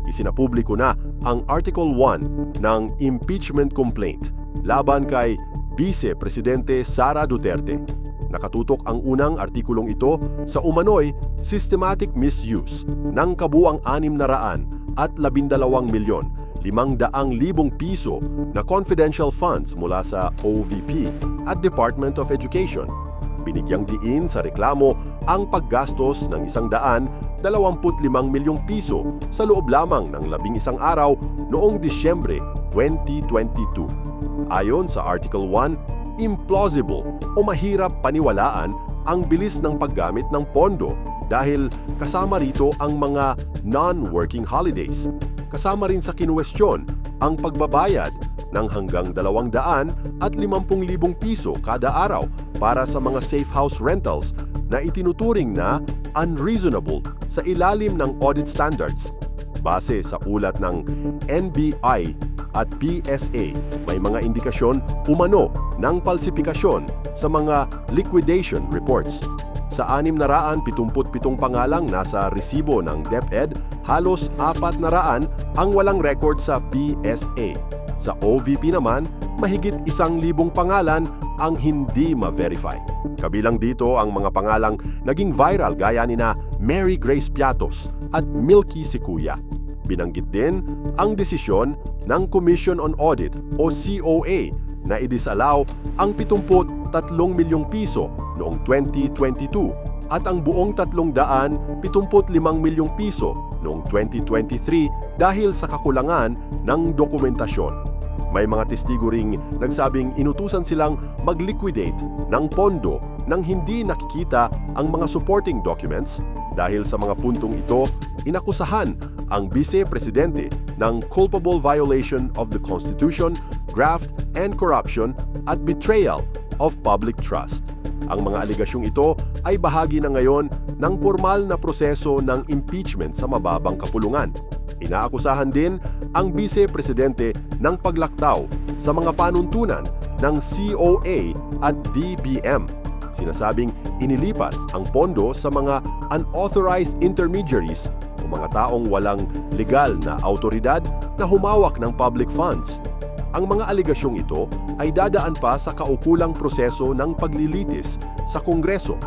Isinapubliko na ang Article 1 ng impeachment complaint laban kay Vice Presidente Sara Duterte. Nakatutok ang unang artikulong ito sa umano'y systematic misuse ng kabuang 612,500,000 piso na confidential funds mula sa OVP at Department of Education. Binigyang diin sa reklamo ang paggastos ng 125 milyong piso sa loob lamang ng 11 araw noong Disyembre 2022. Ayon sa Article 1, implausible o mahirap paniwalaan ang bilis ng paggamit ng pondo dahil kasama rito ang mga non-working holidays. Kasama rin sa kinuwestiyon ang pagbabayad ng hanggang 250,000 piso kada araw para sa mga safe house rentals na itinuturing na unreasonable sa ilalim ng audit standards. Base sa ulat ng NBI at PSA, may mga indikasyon umano ng palsipikasyon sa mga liquidation reports. Sa 677 pangalang nasa resibo ng DepEd, halos 400 ang walang record sa PSA. Sa OVP naman, mahigit 1,000 pangalan ang hindi ma-verify. Kabilang dito ang mga pangalang naging viral gaya nina Mary Grace Piatos at Milky Sikuya. Binanggit din ang desisyon ng Commission on Audit o COA na i-disallow ang 73 milyong piso noong 2022 at ang buong 375 milyong piso noong 2023 dahil sa kakulangan ng dokumentasyon. May mga testigo ring nagsabing inutusan silang mag-liquidate ng pondo nang hindi nakikita ang mga supporting documents. Dahil sa mga puntong ito, inakusahan ang Vice Presidente ng culpable violation of the Constitution, graft and corruption at betrayal of public trust. Ang mga aligasyong ito ay bahagi na ngayon ng formal na proseso ng impeachment sa mababang kapulungan. Inaakusahan din ang Vice Presidente ng paglaktaw sa mga panuntunan ng COA at DBM. Sinasabing inilipat ang pondo sa mga unauthorized intermediaries o mga taong walang legal na autoridad na humawak ng public funds. Ang mga aligasyong ito ay dadaan pa sa kaukulang proseso ng paglilitis sa Kongreso